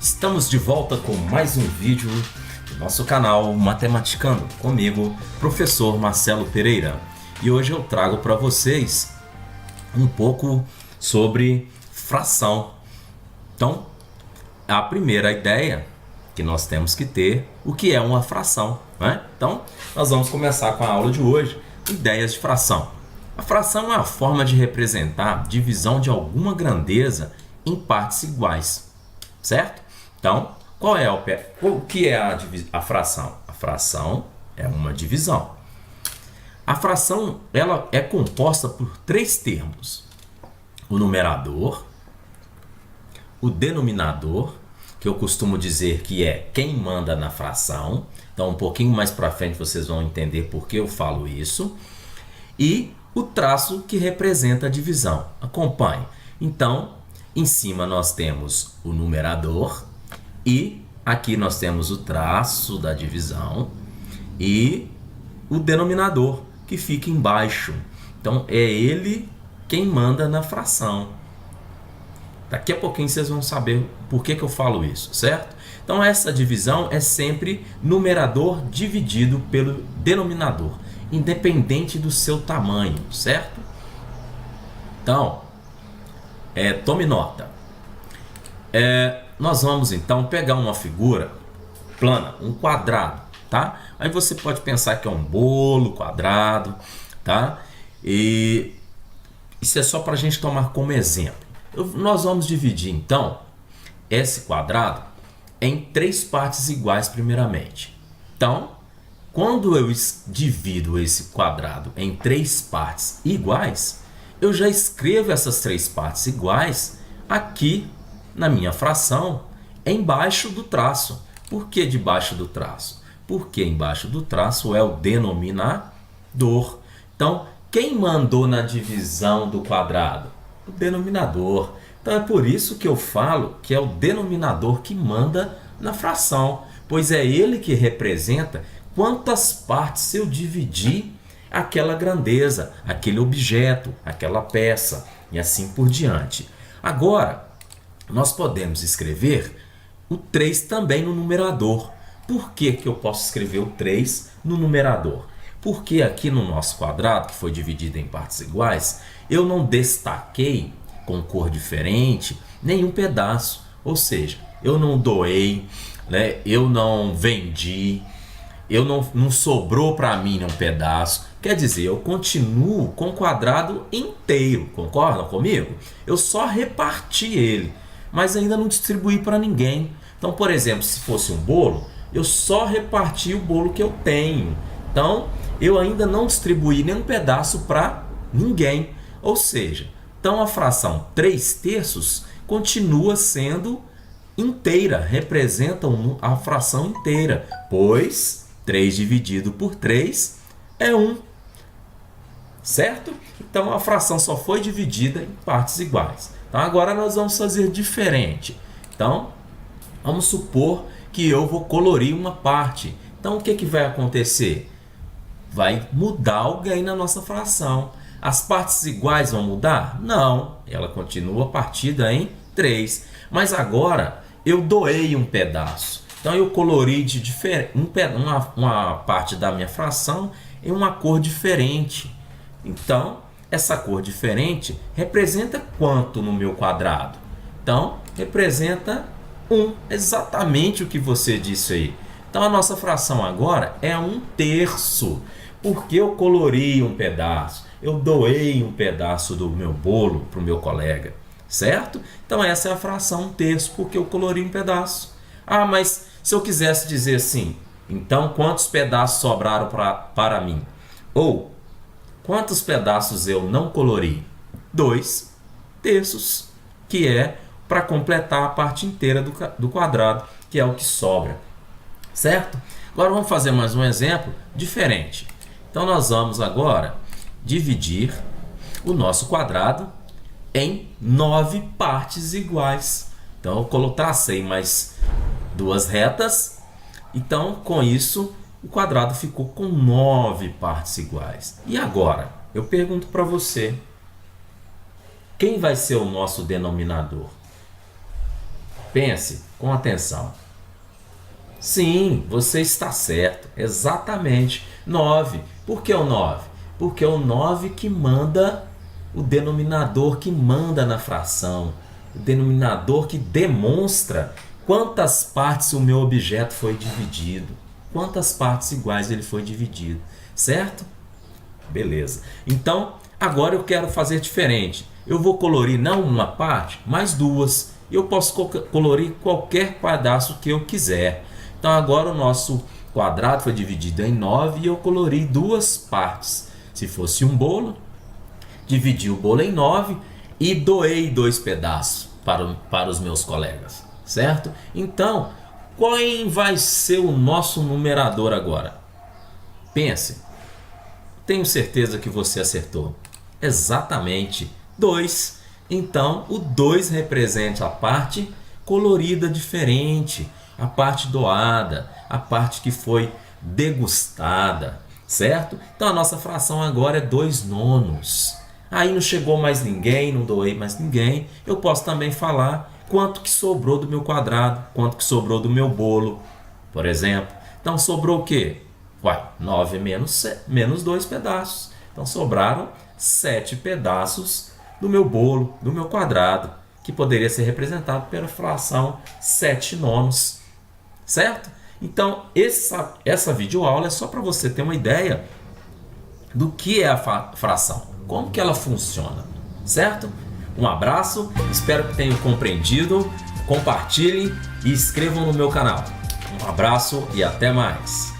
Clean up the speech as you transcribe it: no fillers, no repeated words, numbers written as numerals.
Estamos de volta com mais um vídeo do nosso canal Matematicando, comigo, professor Marcelo Pereira. E hoje eu trago para vocês um pouco sobre fração. Então, a primeira ideia que nós temos que ter, o que é uma fração, né? Então, nós vamos começar com a aula de hoje, ideias de fração. A fração é uma forma de representar divisão de alguma grandeza em partes iguais, certo? Então, o que é a fração? A fração é uma divisão. A fração ela é composta por três termos: o numerador, o denominador, que eu costumo dizer que é quem manda na fração. Então, um pouquinho mais para frente vocês vão entender por que eu falo isso. E o traço que representa a divisão. Acompanhe. Então, em cima nós temos o numerador e aqui nós temos o traço da divisão e o denominador que fica embaixo. Então, é ele quem manda na fração. Daqui a pouquinho vocês vão saber por que eu falo isso, certo? Então, essa divisão é sempre numerador dividido pelo denominador, independente do seu tamanho, certo? Então, tome nota. Nós vamos então pegar uma figura plana, um quadrado, tá? Aí você pode pensar que é um bolo quadrado, tá? E isso é só para a gente tomar como exemplo. Nós vamos dividir então esse quadrado em três partes iguais primeiramente. Então, quando eu divido esse quadrado em três partes iguais, eu já escrevo essas três partes iguais aqui na minha fração, embaixo do traço. Por que debaixo do traço? Porque embaixo do traço é o denominador. Então, quem mandou na divisão do quadrado? O denominador. Então, é por isso que eu falo que é o denominador que manda na fração, pois é ele que representa quantas partes eu dividi aquela grandeza, aquele objeto, aquela peça e assim por diante. Agora, nós podemos escrever o 3 também no numerador. Por que que eu posso escrever o 3 no numerador? Porque aqui no nosso quadrado, que foi dividido em partes iguais, eu não destaquei com cor diferente nenhum pedaço. Ou seja, eu não doei, né? Eu não vendi, não sobrou para mim um pedaço. Quer dizer, eu continuo com o quadrado inteiro, concordam comigo? Eu só reparti ele, mas ainda não distribuí para ninguém. Então, por exemplo, se fosse um bolo, eu só reparti o bolo que eu tenho. Então, eu ainda não distribuí nenhum pedaço para ninguém. Ou seja, então a fração 3/3 continua sendo inteira, representa a fração inteira, pois 3 dividido por 3 é 1, certo? Então a fração só foi dividida em partes iguais. Então agora nós vamos fazer diferente. Então vamos supor que eu vou colorir uma parte. Então o que que vai acontecer? Vai mudar alguém na nossa fração. As partes iguais vão mudar? Não, ela continua partida em 3. Mas agora eu doei um pedaço. Então eu colori uma parte da minha fração em uma cor diferente. Então, essa cor diferente representa quanto no meu quadrado? Então, representa 1, exatamente o que você disse aí. Então, a nossa fração agora é 1/3, porque eu colori um pedaço, eu doei um pedaço do meu bolo para o meu colega, certo? Então, essa é a fração 1/3, porque eu colori um pedaço. Ah, mas se eu quisesse dizer assim, então quantos pedaços sobraram para mim? Ou quantos pedaços eu não colori? 2/3, que é para completar a parte inteira do quadrado, que é o que sobra, certo? Agora vamos fazer mais um exemplo diferente. Então nós vamos agora dividir o nosso quadrado em 9 partes iguais. Então eu tracei mais 2 retas. Então com isso o quadrado ficou com 9 partes iguais. E agora eu pergunto para você, quem vai ser o nosso denominador? Pense com atenção. Sim, você está certo, exatamente. 9. Por que o 9? Porque é o 9 que manda, o denominador que manda na fração, o denominador que demonstra quantas partes o meu objeto foi dividido, quantas partes iguais ele foi dividido, certo? Beleza. Então, agora eu quero fazer diferente. Eu vou colorir não uma parte, mas duas. Eu posso colorir qualquer pedaço que eu quiser. Então, agora o nosso quadrado foi dividido em 9 e eu colori duas partes. Se fosse um bolo, dividi o bolo em 9 e doei 2 pedaços para os meus colegas, certo? Então, quem vai ser o nosso numerador agora? Pense. Tenho certeza que você acertou. Exatamente, 2. Então, o 2 representa a parte colorida diferente, a parte doada, a parte que foi degustada, certo? Então, a nossa fração agora é 2/9. Aí não chegou mais ninguém, não doei mais ninguém. Eu posso também falar quanto que sobrou do meu quadrado, quanto que sobrou do meu bolo, por exemplo. Então, sobrou o quê? 9 menos 2 pedaços. Então sobraram 7 pedaços do meu bolo, do meu quadrado, que poderia ser representado pela fração 7/9, certo? Então essa videoaula é só para você ter uma ideia do que é a fração, como que ela funciona, certo? Um abraço, espero que tenham compreendido, compartilhem e inscrevam no meu canal. Um abraço e até mais!